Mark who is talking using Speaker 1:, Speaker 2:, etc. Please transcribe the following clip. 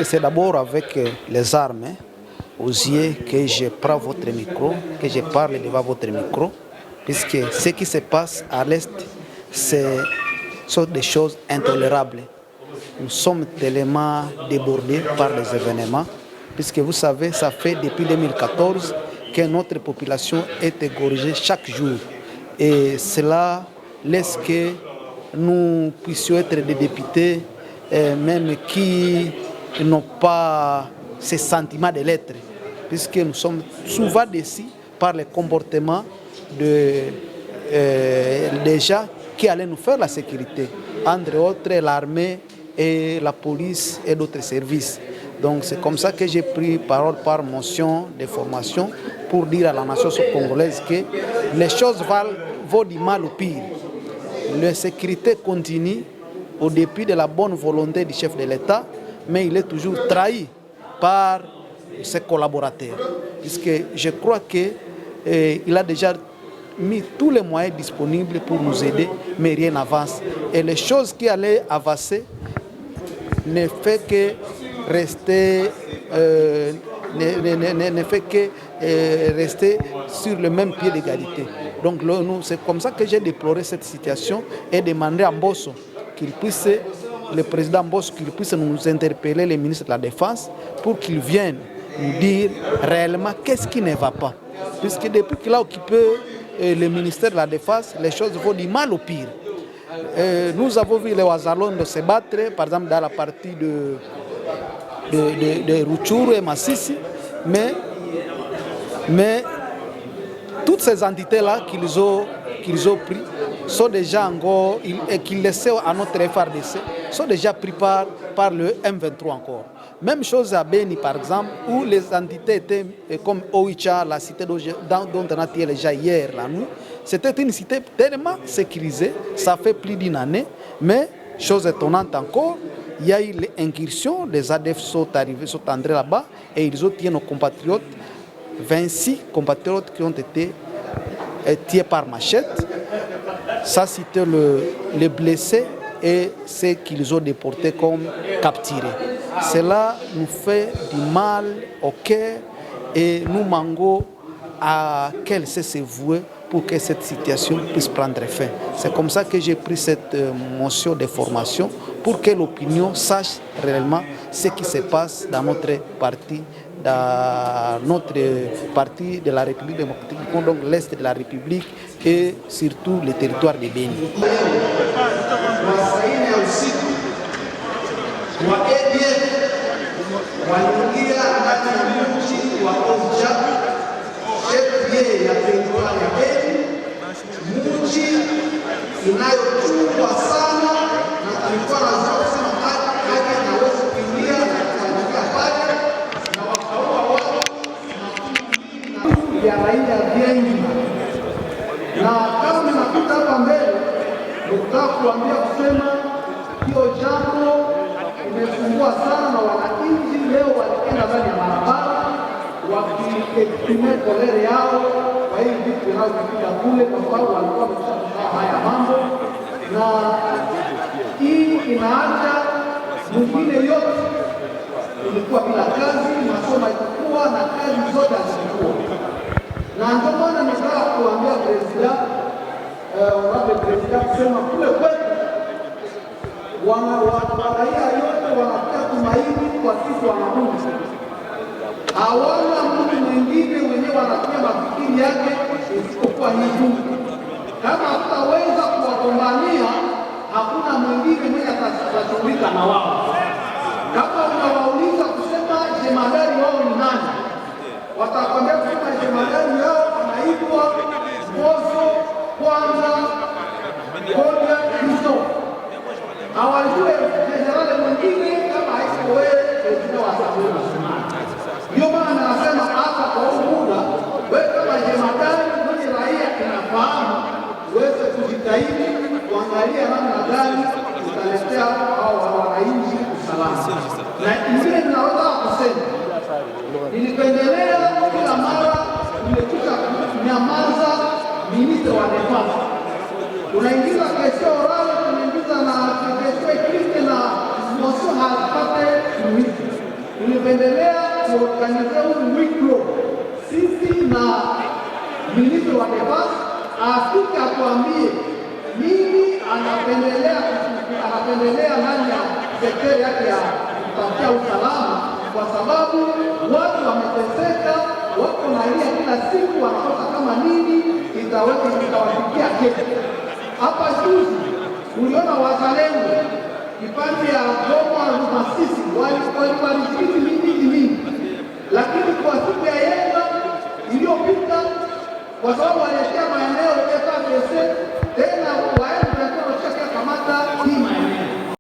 Speaker 1: C'est d'abord avec les armes aux yeux que je prends votre micro, que je parle devant votre micro, puisque ce qui se passe à l'Est, sont des choses intolérables. Nous sommes tellement débordés par les événements, puisque vous savez, ça fait depuis 2014 que notre population est égorgée chaque jour. Et cela laisse que nous puissions être des députés, même qui n'ont pas ce sentiment de l'être, puisque nous sommes souvent déçus par les comportements des gens qui allaient nous faire la sécurité, entre autres l'armée et la police et d'autres services. Donc c'est comme ça que j'ai pris parole par motion de formation pour dire à la nation congolaise que les choses vont du mal au pire. La sécurité continue au dépit de la bonne volonté du chef de l'État, mais il est toujours trahi par ses collaborateurs. Puisque je crois qu'il a déjà mis tous les moyens disponibles pour nous aider, mais rien n'avance. Et les choses qui allaient avancer ne fait que rester, rester sur le même pied d'égalité. Donc c'est comme ça que j'ai déploré cette situation et demandé à Mbosso qu'il puisse, le président Mbosso, qu'il puisse nous interpeller, les ministres de la Défense, pour qu'ils viennent nous dire réellement qu'est-ce qui ne va pas. Puisque depuis qu'il a occupé le ministère de la Défense, les choses vont du mal au pire. Nous avons vu les Wazalondes se battre, par exemple dans la partie de Rutshuru et Massissi, mais toutes ces entités-là qu'ils ont pris sont déjà encore, et qu'ils laissaient à notre FRDC, sont déjà pris par le M23 encore. Même chose à Beni, par exemple, où les entités étaient comme Oicha, la cité dont on a tiré les gens hier, la nuit. C'était une cité tellement sécurisée, ça fait plus d'une année, mais chose étonnante encore, il y a eu l'incursion, les ADF sont arrivés, sont entrés là-bas, et ils ont tué nos compatriotes, 26 compatriotes qui ont été tués par machette. Ça, c'était les blessés et ceux qu'ils ont déportés comme capturés. Cela nous fait du mal au cœur et nous manquons à quel sait se vouer pour que cette situation puisse prendre fin. C'est comme ça que j'ai pris cette motion de formation pour que l'opinion sache réellement ce qui se passe dans notre parti de la République démocratique, donc l'Est de la République et surtout le territoire de Beni.
Speaker 2: Inayochungwa sana na tulikuwa lazima kusema haki inaweza kuingia katika pale na wakaua watu ya raia wengi, na kama ninakuta hapa mbele nataka kuambia kusema hiyo jambo imefungua sana, na wananchi leo walienda ndani ya barabara wakitumia kolere yao kwa hivi vitu vinavyopiga kule, kwa sababu walikuwa wameshafahamu haya mambo, na hii inaacha mwingine yote ilikuwa bila kazi, masomo ilikuwa na kazi zote hazikuwa. Na ndio maana nataka kuambia president kusema kule kwetu raia yote wanatia tumaini kwa sisi wananchi. Hawana mtu mwingine mwenyewe wanatia mafikiri yake isipokuwa hii Mungu. Kama hatutaweza kuwagombania, hakuna mwingine mwenye atashughulika na wao. Kama unawauliza kusema jemadari wao ni nani, watakwambia kusema jemadari yao anaitwa Mbosso Kwanza Koja Kristo. Hawajue jenerali mwingine kama haiko wewe president wa Tanzania. Ndio maana nasema hata kwa muda wewe kama jemadari mwenye raia inafahamu, uweze kujitahidi kuangalia namna gani utaletea hao wananchi usalama. Na ingine ninaweza kusema, nilipendelea kila mara nimekuta nyamaza ministre wa Defense. Unaingiza kesho orale, tunaingiza na kesho ikiste na motion hapate suluhisho. tulipendelea kuorganize huu wiklo sisi na ministri wa defense afike atuambie nini anapendelea ndani ya sekta yake ya kupatia usalama, kwa sababu watu wameteseka, wako nalia kila siku, wanakosa kama nini itawafikia kesho. Hapa juzi uliona wazalendo kipande ya Goma na Masisi walidhibiti mingi, lakini kwa siku ya Yanga iliyopita, kwa sababu